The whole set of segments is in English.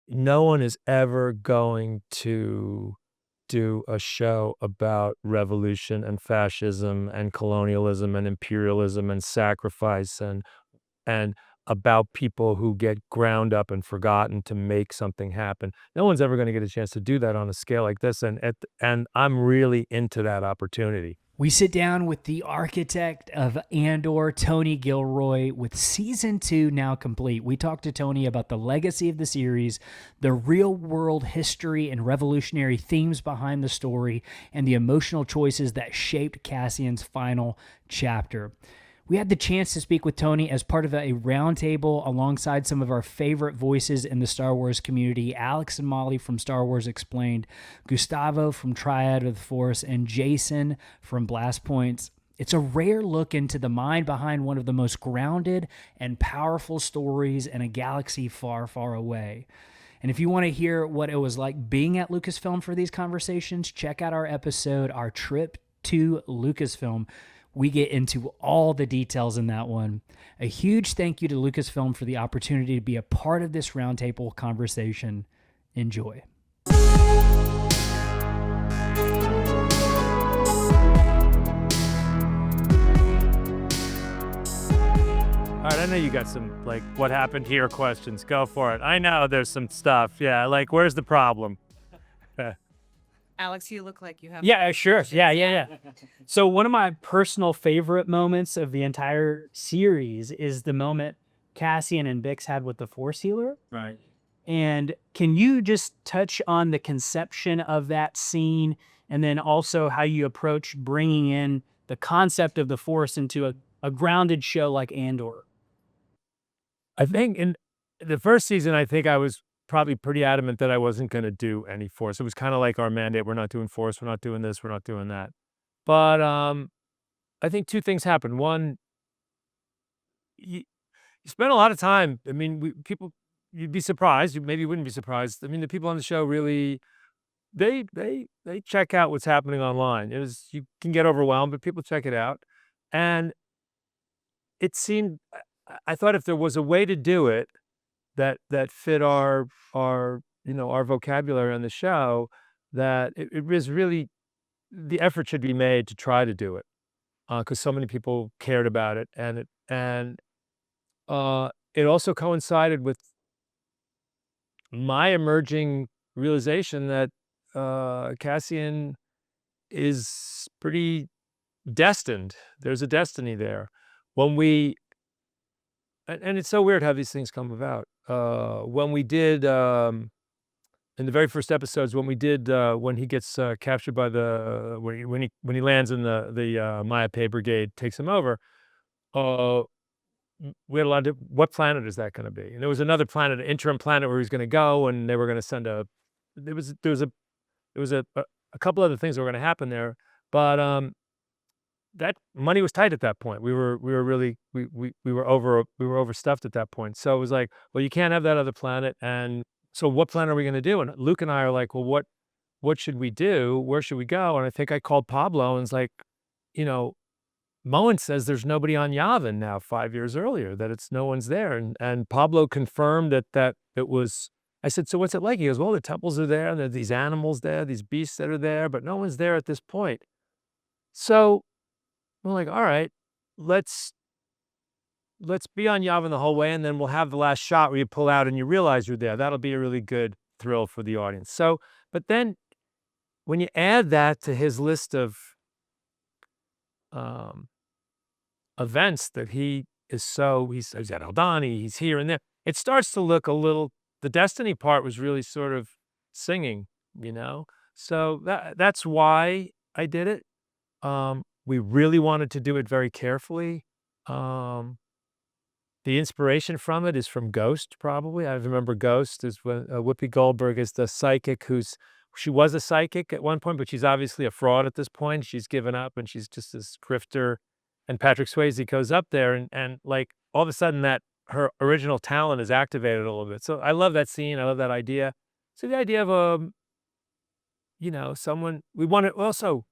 no one is ever going to do a show about revolution and fascism and colonialism and imperialism and sacrifice and about people who get ground up and forgotten to make something happen. No one's ever gonna get a chance to do that on a scale like this, and I'm really into that opportunity. We sit down with the architect of Andor, Tony Gilroy, with season 2 now complete. We talked to Tony about the legacy of the series, the real world history and revolutionary themes behind the story, and the emotional choices that shaped Cassian's final chapter. We had the chance to speak with Tony as part of a roundtable alongside some of our favorite voices in the Star Wars community, Alex and Molly from Star Wars Explained, Gustavo from Triad of the Force, and Jason from Blast Points. It's a rare look into the mind behind one of the most grounded and powerful stories in a galaxy far, far away. And if you want to hear what it was like being at Lucasfilm for these conversations, check out our episode, Our Trip to Lucasfilm. We get into all the details in that one. A huge thank you to Lucasfilm for the opportunity to be a part of this roundtable conversation. Enjoy. All right, I know you got some, like, what happened here questions. Go for it. I know there's some stuff. Yeah, like, where's the problem? Alex, you look like you have. Yeah, sure. Yeah. So one of my personal favorite moments of the entire series is the moment Cassian and Bix had with the Force Healer. Right. And can you just touch on the conception of that scene and then also how you approach bringing in the concept of the Force into a grounded show like Andor? I think in the first season, I think I was probably pretty adamant that I wasn't gonna do any Force. It was kinda like our mandate, we're not doing Force, we're not doing this, we're not doing that. But, I think 2 things happened. One, you you spend a lot of time. I mean, you'd be surprised, maybe you wouldn't be surprised. I mean, the people on the show really they check out what's happening online. You can get overwhelmed, but people check it out. And it seemed I thought if there was a way to do it that fit our vocabulary on the show, that it was really the effort should be made to try to do it, because so many people cared about it, it also coincided with my emerging realization that, Cassian is pretty destined. There's a destiny there. When we and it's so weird how these things come about. When we did, in the very first episodes, when we did, when he gets, captured by when he lands in the Maya Pei Brigade takes him over, uh, we had a lot of what planet is that gonna be? And there was another planet, an interim planet where he was gonna go, and they were gonna send a there was a couple other things that were gonna happen there, but, that money was tight at that point. We were really we were overstuffed at that point. So it was like, well, you can't have that other planet, and so what planet are we gonna do? And Luke and I are like, well, what should we do? Where should we go? And I think I called Pablo and was like, you know, Moen says there's nobody on Yavin now 5 years earlier, that it's no one's there. And Pablo confirmed that it was. I said, so what's it like? He goes, well, the temples are there, and there are these animals there, these beasts that are there, but no one's there at this point. So we're like, all right, let's be on Yavin the whole way, and then we'll have the last shot where you pull out and you realize you're there. That'll be a really good thrill for the audience. So, but then when you add that to his list of um, events that he's at Aldani, he's here and there, it starts to look a little. The destiny part was really sort of singing, you know. So that's why I did it. We really wanted to do it very carefully. Um, the inspiration from it is from Ghost, probably. I remember Ghost is when Whoopi Goldberg is the psychic she was a psychic at one point, but she's obviously a fraud at this point. She's given up and she's just this grifter. And Patrick Swayze goes up there and like all of a sudden that her original talent is activated a little bit. So I love that scene. I love that idea. So the idea of someone we want to also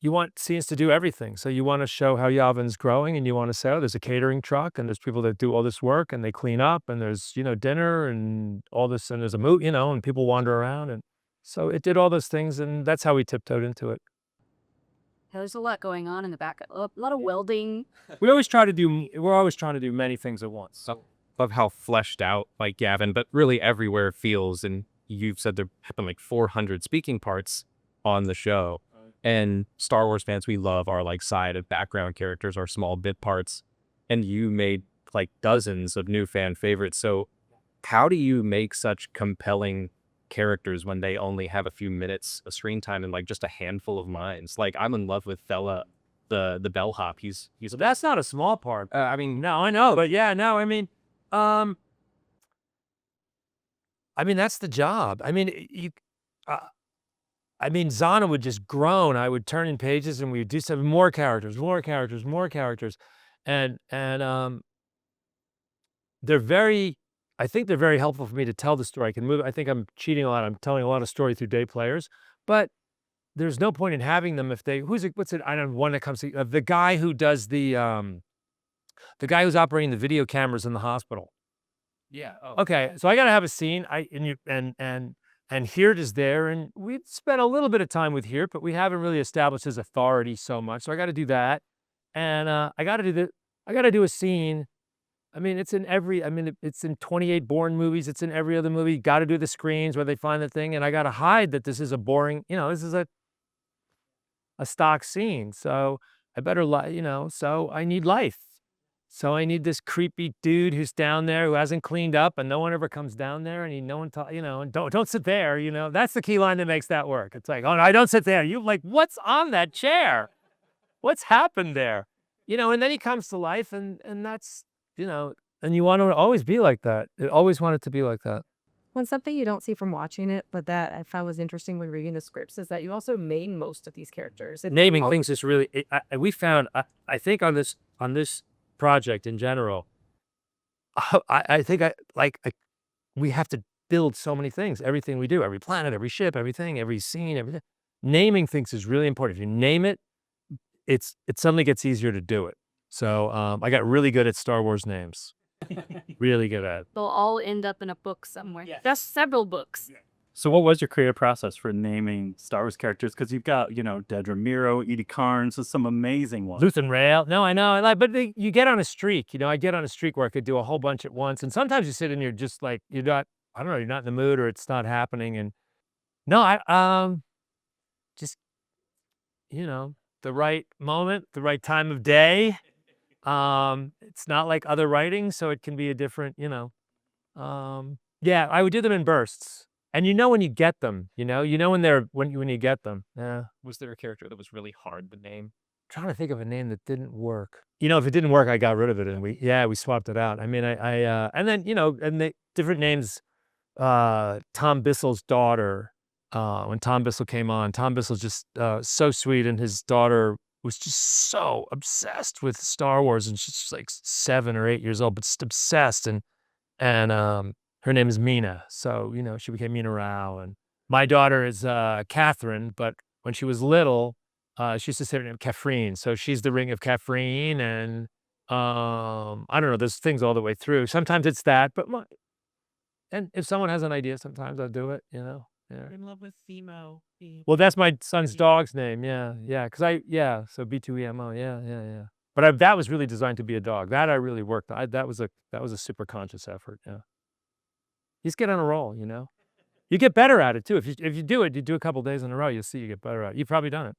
you want scenes to do everything. So you want to show how Yavin's growing, and you want to say, oh, there's a catering truck, and there's people that do all this work, and they clean up, and there's, dinner and all this, and there's a moot, and people wander around. And so it did all those things, and that's how we tiptoed into it. There's a lot going on in the back. A lot of welding. We're always trying to do many things at once. So, love how fleshed out like Gavin, but really everywhere it feels. And you've said there have been like 400 speaking parts on the show. And Star Wars fans, we love our like side of background characters, our small bit parts. And you made like dozens of new fan favorites. So how do you make such compelling characters when they only have a few minutes of screen time and like just a handful of lines? Like, I'm in love with Thela, the bellhop. He's That's not a small part. I mean, No, I know, but yeah, no, that's the job. Zana would just groan. I would turn in pages, and we would do some more characters, and they're very. I think they're very helpful for me to tell the story. I can move. I think I'm cheating a lot. I'm telling a lot of story through day players, but there's no point in having them if they. What's it? I don't know. One that comes to the guy who does the guy who's operating the video cameras in the hospital. yeah. Okay, so I gotta have a scene. And Hirt is there, and we've spent a little bit of time with Hirt, but we haven't really established his authority so much. So I got to do that, and I got to do a scene. It's in it's in 28 Bourne movies. It's in every other movie. Got to do the screens where they find the thing, and I got to hide that this is a boring. This is a stock scene. So I better So I need life. So I need this creepy dude who's down there who hasn't cleaned up, and no one ever comes down there, and and don't sit there. That's the key line that makes that work. It's like, oh no, I don't sit there. You like, what's on that chair? What's happened there? And then he comes to life, and that's and you want to always be like that. I always want it to be like that. Well, something you don't see from watching it, but that I found was interesting when reading the scripts, is that you also name most of these characters. Naming things is really. We found. I think on this project in general, I think we have to build so many things. Everything we do, every planet, every ship, everything, every scene, everything. Naming things is really important. If you name it, it suddenly gets easier to do it. So I got really good at Star Wars names. Really good at it. They'll all end up in a book somewhere. Yeah. That's several books. Yeah. So what was your creative process for naming Star Wars characters? Because you've got, Dedra Meero, Edie Carnes, so some amazing ones. Luthen Rail. No, I know. But you get on a streak. I get on a streak where I could do a whole bunch at once. And sometimes you sit and you're just like, you're not in the mood, or it's not happening. And no, I just, the right moment, the right time of day. It's not like other writing, so it can be a different, yeah, I would do them in bursts. And when you get them, when you get them. Yeah. Was there a character that was really hard to name? I'm trying to think of a name that didn't work. If it didn't work, I got rid of it, and we swapped it out. And then, and the different names, Tom Bissell's daughter, when Tom Bissell came on, Tom Bissell's just so sweet, and his daughter was just so obsessed with Star Wars, and she's like 7 or 8 years old, but just obsessed. And her name is Mina. So, she became Mina Rao. And my daughter is Catherine, but when she was little, she used to say her name Catherine. So she's the Ring of Catherine. And I don't know, there's things all the way through. Sometimes it's that, but and if someone has an idea, sometimes I'll do it, Yeah. We're in love with Fimo. Well, that's my son's dog's name. Yeah. So B2EMO. Yeah. But that was really designed to be a dog. That I really worked on. That was a super conscious effort. Yeah. You just get on a roll, You get better at it too. If you do it, you do a couple days in a row, you'll see you get better at it. You've probably done it.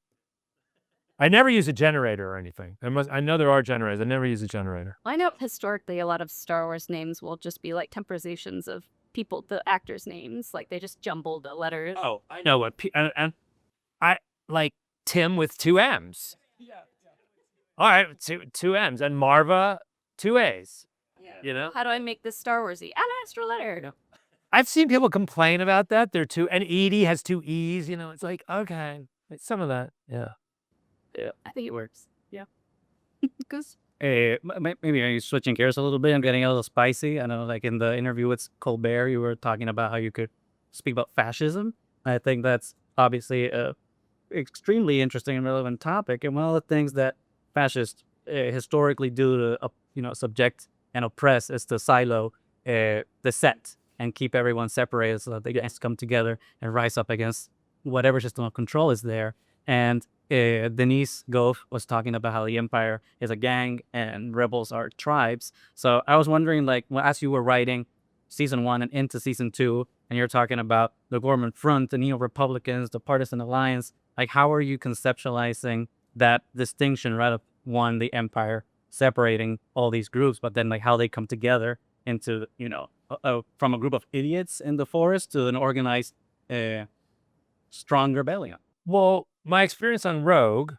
I never use a generator or anything. I know there are generators. I never use a generator. I know historically a lot of Star Wars names will just be like temporizations of the actors' names. Like they just jumbled the letters. Oh, I know what. And I like Tim with 2 M's. Yeah. All right, two M's, and Marva 2 A's. Yeah. How do I make this Star Warsy? Add an extra letter. I've seen people complain about that. And Edie has 2 E's. It's like, okay, some of that. Yeah. I think it works. Yeah. Because Maybe switching gears a little bit and getting a little spicy. I know, like in the interview with Colbert, you were talking about how you could speak about fascism. I think that's obviously a extremely interesting and relevant topic. And one of the things that fascists historically do to, subject and oppress is to silo the set and keep everyone separated so that they can come together and rise up against whatever system of control is there. And Denise Gove was talking about how the Empire is a gang and rebels are tribes. So I was wondering, like, as you were writing season 1 and into season 2, and you're talking about the Gorman Front, the Neo-Republicans, the Partisan Alliance, like, how are you conceptualizing that distinction, right, of one, the Empire separating all these groups, but then, like, how they come together into, from a group of idiots in the forest to an organized, strong rebellion? Well, my experience on Rogue,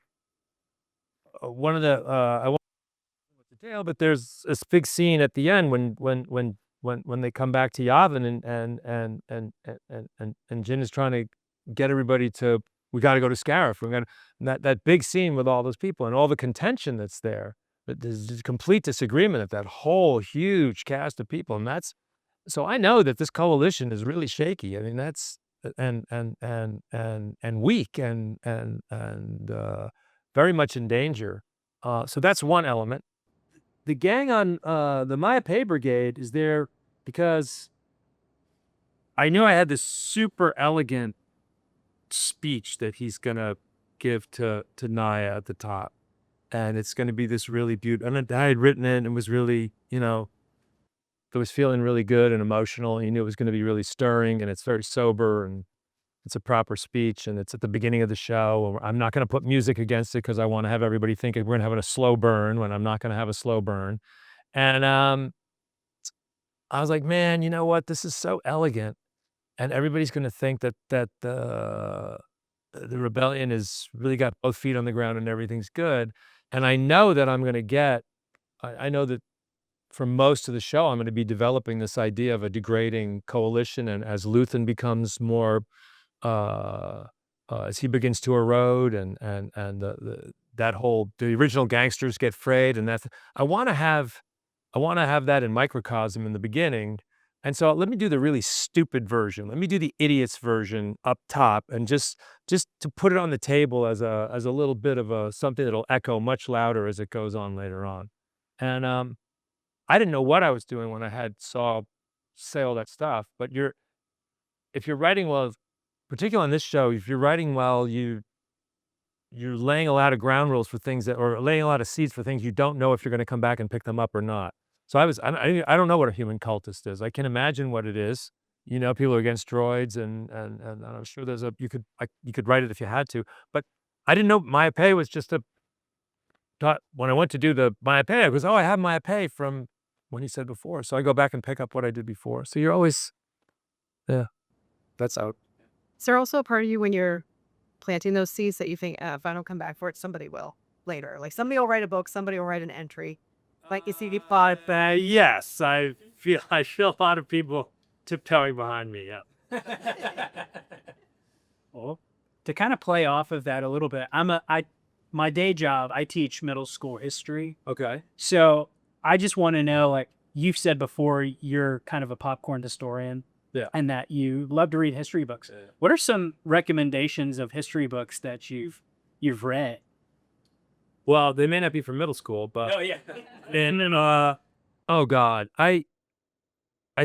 one of the I won't go into detail, but there's this big scene at the end when they come back to Yavin and Jin is trying to get everybody to, we got to go to Scarif. We're gonna, that big scene with all those people and all the contention that's there. But there's just complete disagreement of that whole huge cast of people, and that's, so I know that this coalition is really shaky. I mean, that's and weak and very much in danger. So that's one element. The gang on the Maya Pei Brigade is there because I knew I had this super elegant speech that he's gonna give to Naya at the top, and it's gonna be this really beautiful. And I had written it, and it was really, it was feeling really good and emotional. And you knew it was going to be really stirring, and it's very sober, and it's a proper speech, and it's at the beginning of the show. I'm not going to put music against it because I want to have everybody think we're going to have a slow burn when I'm not going to have a slow burn. And I was like, man, you know what? This is so elegant, and everybody's going to think that the rebellion is really got both feet on the ground and everything's good. And I know that I'm going to get. I know that for most of the show, I'm going to be developing this idea of a degrading coalition, and as Luthen becomes more, as he begins to erode, and that whole, the original gangsters get frayed, and that's, I want to have that in microcosm in the beginning. And so let me do the really stupid version. Let me do the idiots version up top, and just to put it on the table as a little bit of something that'll echo much louder as it goes on later on. And I didn't know what I was doing when I had say all that stuff. But if you're writing well, particularly on this show, if you're writing well, you're laying a lot of ground rules for things or laying a lot of seeds for things you don't know if you're going to come back and pick them up or not. So I don't know what a human cultist is. I can imagine what it is. People are against droids, and I'm sure you could write it if you had to. But I didn't know Maya Pei was just when I went to do the Maya Pei, I goes, oh, I have Maya Pei from when he said before. So I go back and pick up what I did before. So you're always, yeah, that's out. Is there also a part of you when you're planting those seeds that you think, if I don't come back for it, somebody will later? Like somebody will write a book, somebody will write an entry. Like you see, Yes, I feel a lot of people tiptoeing behind me. Yeah. Well, to kind of play off of that a little bit, my day job, I teach middle school history. Okay. So I just want to know, like you've said before, you're kind of a popcorn historian. Yeah. And that you love to read history books. Yeah. What are some recommendations of history books that you've read? Well, they may not be for middle school, but Oh yeah. and oh God, I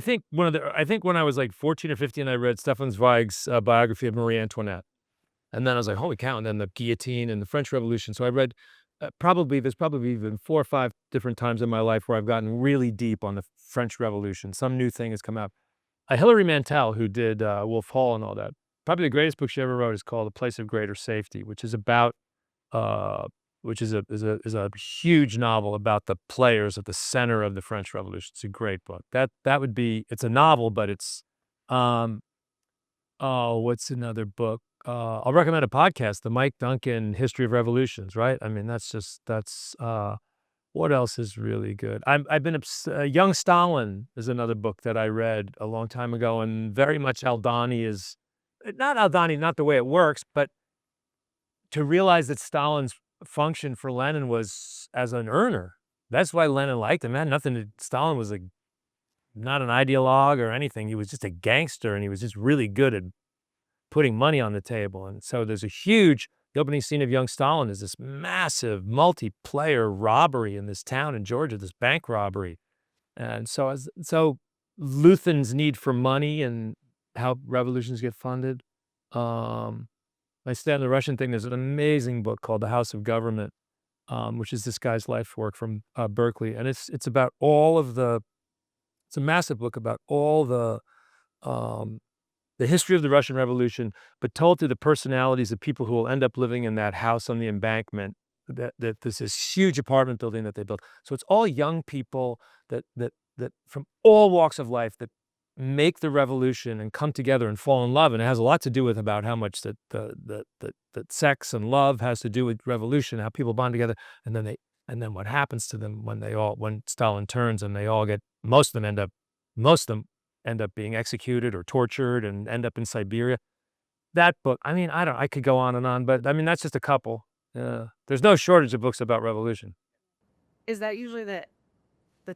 think when I was like 14 or 15, I read Stefan Zweig's biography of Marie Antoinette, and then I was like, holy cow! And then the guillotine and the French Revolution. So I read there's probably even 4 or 5 different times in my life where I've gotten really deep on the French Revolution. Some new thing has come out. Hilary Mantel, who did Wolf Hall and all that, probably the greatest book she ever wrote is called A Place of Greater Safety, which is about which is a huge novel about the players at the center of the French Revolution. It's a great book. That would be, it's a novel, but it's what's another book? I'll recommend a podcast, the Mike Duncan History of Revolutions, right? I mean, that's what else is really good? I've been Young Stalin is another book that I read a long time ago, and very much Aldani is not the way it works, but to realize that Stalin's function for Lenin was as an earner. That's why Lenin liked him. Man, Stalin was not an ideologue or anything. He was just a gangster, and he was just really good at putting money on the table. And so there's a huge The opening scene of Young Stalin is this massive multiplayer robbery in this town in Georgia, this bank robbery. And so Luthen's need for money and how revolutions get funded. I stay on the Russian thing. There's an amazing book called The House of Government, which is this guy's life work from Berkeley, and it's about all of the. It's a massive book about all the history of the Russian Revolution, but told through the personalities of people who will end up living in that house on the embankment. That there's this huge apartment building that they built. So it's all young people that from all walks of life that make the revolution and come together and fall in love. And it has a lot to do with about how much that sex and love has to do with revolution, how people bond together, and then what happens to them when Stalin turns and most of them end up being executed or tortured and end up in Siberia. That book, I mean, I could go on and on, but I mean, that's just a couple. There's no shortage of books about revolution. Is that usually the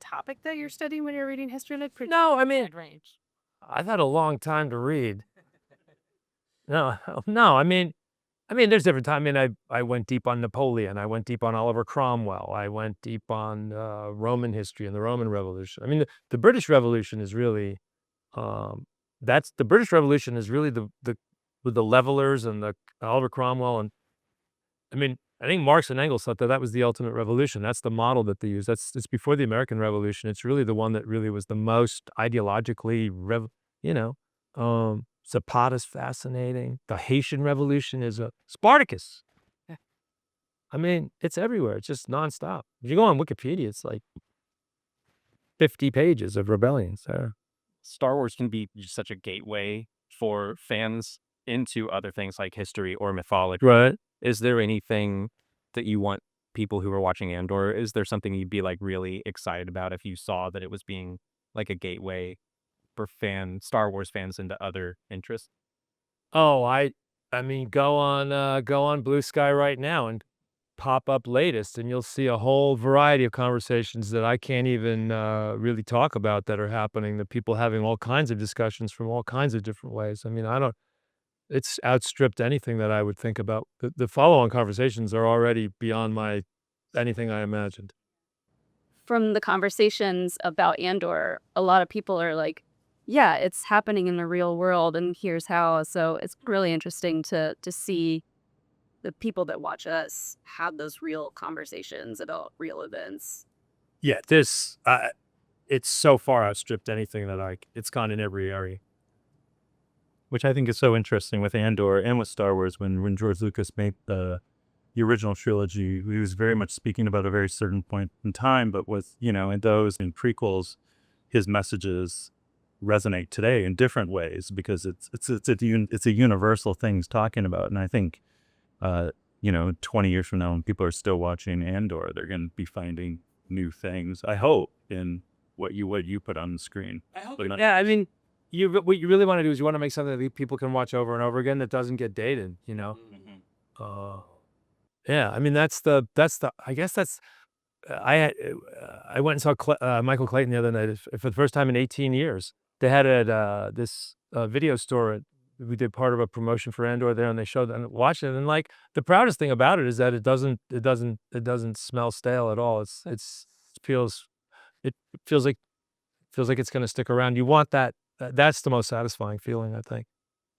topic that you're studying when you're reading history? Like No, I mean, Wide range. I've had a long time to read. No, I mean, there's different time. I mean, I went deep on Napoleon. I went deep on Oliver Cromwell. I went deep on Roman history and the Roman Revolution. I mean, the British Revolution is really, the British Revolution is really with the levelers and the Oliver Cromwell. And I mean, I think Marx and Engels thought that was the ultimate revolution. That's the model that they use. It's before the American Revolution. It's really the one that really was the most ideologically, Zapata's fascinating. The Haitian Revolution is Spartacus. I mean, it's everywhere. It's just nonstop. If you go on Wikipedia, it's like 50 pages of rebellions there. Star Wars can be just such a gateway for fans into other things like history or mythology. Right. Is there anything that you want people who are watching Andor, is there something you'd be like really excited about if you saw that it was being like a gateway for Star Wars fans into other interests? Oh, I mean, go on Blue Sky right now and pop up latest, and you'll see a whole variety of conversations that I can't even really talk about that are happening. That people having all kinds of discussions from all kinds of different ways. I mean, it's outstripped anything that I would think about. The follow-on conversations are already beyond anything I imagined. From the conversations about Andor, a lot of people are like, yeah, it's happening in the real world and here's how. So it's really interesting to see the people that watch us have those real conversations about real events. Yeah, it's so far outstripped anything that it's gone in every area. Which I think is so interesting with Andor and with Star Wars. When George Lucas made the original trilogy, he was very much speaking about a very certain point in time, but with, in those in prequels, his messages resonate today in different ways because it's a universal thing he's talking about. And I think 20 years from now, when people are still watching Andor, they're going to be finding new things, I hope, in what you put on the screen. I hope. Yeah, I mean, what you really want to do is you want to make something that people can watch over and over again that doesn't get dated, Yeah, I mean, I guess that's, I went and saw Michael Clayton the other night for the first time in 18 years. They had at this video store. We did part of a promotion for Andor there, and they showed and watched it. And like the proudest thing about it is that it doesn't smell stale at all. It feels like it's going to stick around. You want that. That's the most satisfying feeling, I think,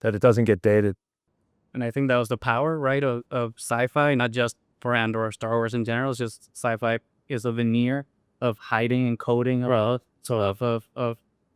that it doesn't get dated. And I think that was the power, right, of sci-fi, not just for Andor or Star Wars in general. It's just sci-fi is a veneer of hiding and coding of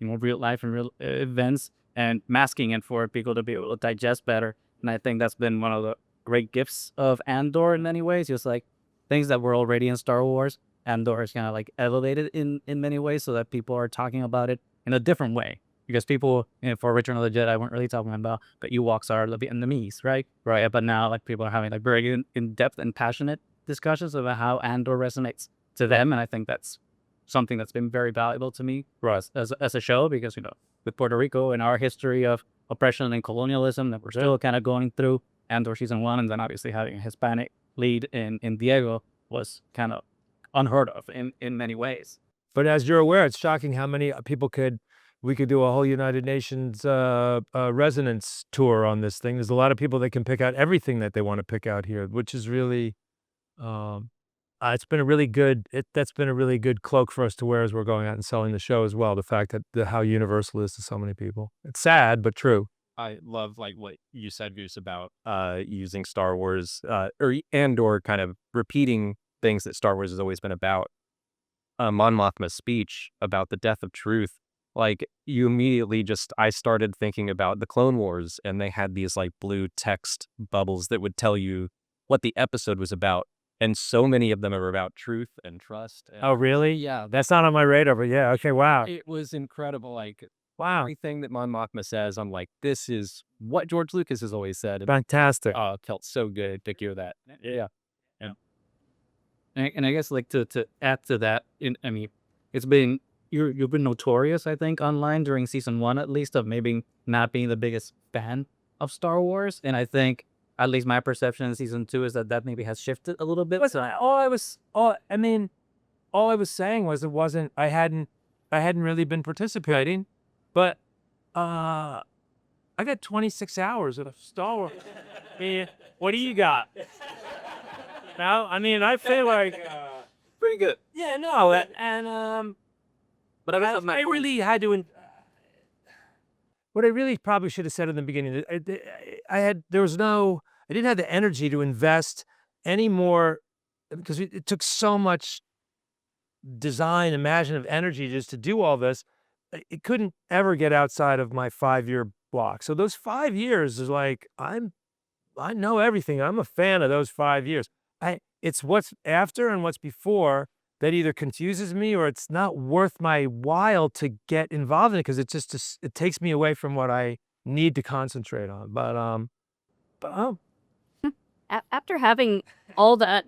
real life and real events and masking it for people to be able to digest better. And I think that's been one of the great gifts of Andor in many ways. Just like things that were already in Star Wars, Andor is kind of like elevated in many ways so that people are talking about it in a different way. Because people, for Return of the Jedi, weren't really talking about, but Ewoks are the Vietnamese, right? Right. But now, like, people are having like very in-depth and passionate discussions about how Andor resonates to them, and I think that's something that's been very valuable to me for us as a show, because with Puerto Rico and our history of oppression and colonialism that we're still kind of going through, Andor season 1, and then obviously having a Hispanic lead in Diego was kind of unheard of in many ways. But as you're aware, it's shocking how many people could We could do a whole United Nations resonance tour on this thing. There's a lot of people that can pick out everything that they want to pick out here, which is really, it's been a really good. That's been a really good cloak for us to wear as we're going out and selling the show as well. The fact that how universal it is to so many people. It's sad but true. I love like what you said, Goose, about using Star Wars or Andor kind of repeating things that Star Wars has always been about. Mon Mothma's speech about the death of truth, like you immediately I started thinking about the Clone Wars, and they had these like blue text bubbles that would tell you what the episode was about. And so many of them are about truth and trust. And Oh, really? yeah, That's not on my radar, but yeah. Okay. Wow. it was incredible. Like Wow. everything that Mon Mothma says, I'm like, this is what George Lucas has always said. And Fantastic. felt so good to hear that. Yeah. And I guess like to add to that, I mean, it's been you've been notorious, I think, online during season 1 at least, of maybe not being the biggest fan of Star Wars, and I think at least my perception in season 2 is that maybe has shifted a little bit. Listen, all I was saying was I hadn't really been participating, but I got 26 hours of Star Wars. What do you got? No, I mean, I feel like Pretty good. yeah, no, and But I really had to. What I really probably should have said in the beginning, I didn't have the energy to invest any more because it took so much design, imaginative energy just to do all this. It couldn't ever get outside of my 5-year block. So those 5 years is like, I know everything. I'm a fan of those 5 years. It's what's after and what's before that either confuses me or it's not worth my while to get involved in it because it takes me away from what I need to concentrate on. But After having all that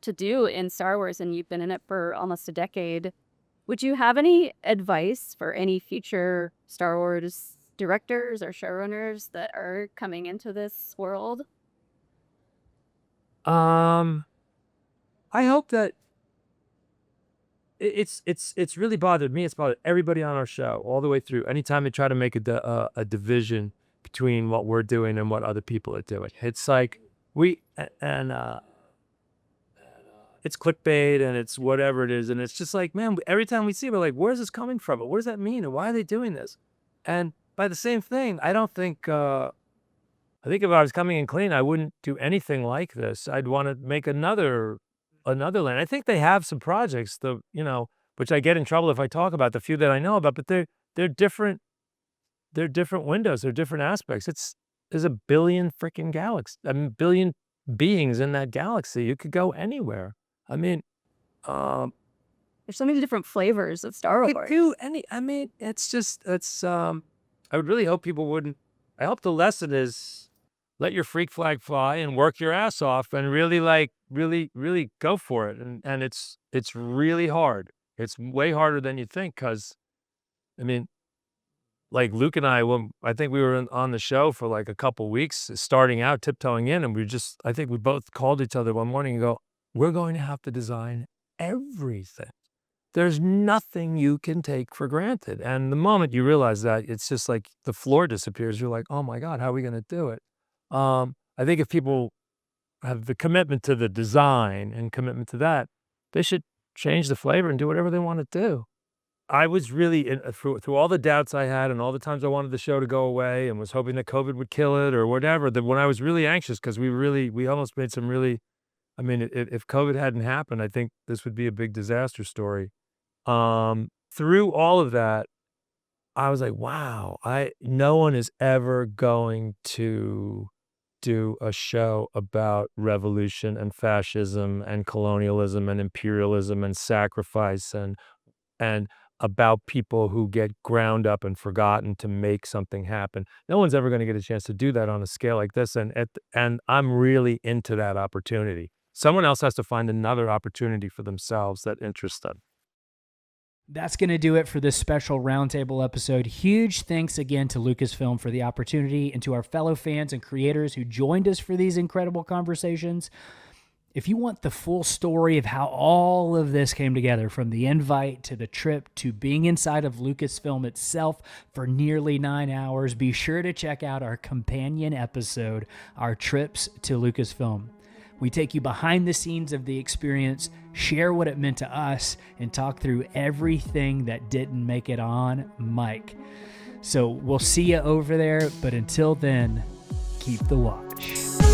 to do in Star Wars, and you've been in it for almost a decade, would you have any advice for any future Star Wars directors or showrunners that are coming into this world? I hope that it's really bothered me. It's bothered everybody on our show all the way through. Anytime they try to make a division between what we're doing and what other people are doing, it's like it's clickbait and it's whatever it is, and it's just like, man, every time we see it, we're like, where's this coming from? What does that mean? And why are they doing this? And by the same thing, I think if I was coming in clean, I wouldn't do anything like this. I'd want to make another land. I think they have some projects, which I get in trouble if I talk about the few that I know about, but they're different. They're different windows. They're different aspects. There's a billion freaking billion beings in that galaxy. You could go anywhere. I mean, There's so many different flavors of Star Wars. I would really hope people wouldn't. I hope the lesson is let your freak flag fly and work your ass off and really really go for it. And it's really hard. It's way harder than you think because, I mean, like Luke and I think we were on the show for like a couple weeks starting out, tiptoeing in, and I think we both called each other one morning and go, we're going to have to design everything. There's nothing you can take for granted. And the moment you realize that, it's just like the floor disappears. You're like, oh my God, how are we going to do it? I think if people have the commitment to the design and commitment to that, they should change the flavor and do whatever they want to do. I was really, through all the doubts I had and all the times I wanted the show to go away and was hoping that COVID would kill it or whatever, that when I was really anxious, because we almost made some really, I mean, if COVID hadn't happened, I think this would be a big disaster story. Through all of that, I was like, wow, no one is ever going to do a show about revolution and fascism and colonialism and imperialism and sacrifice and about people who get ground up and forgotten to make something happen. No one's ever going to get a chance to do that on a scale like this. And I'm really into that opportunity. Someone else has to find another opportunity for themselves that interests them. That's going to do it for this special Roundtable episode. Huge thanks again to Lucasfilm for the opportunity and to our fellow fans and creators who joined us for these incredible conversations. If you want the full story of how all of this came together, from the invite to the trip to being inside of Lucasfilm itself for nearly 9 hours, be sure to check out our companion episode, Our Trips to Lucasfilm. We take you behind the scenes of the experience, share what it meant to us, and talk through everything that didn't make it on mic. So we'll see you over there, but until then, keep the watch.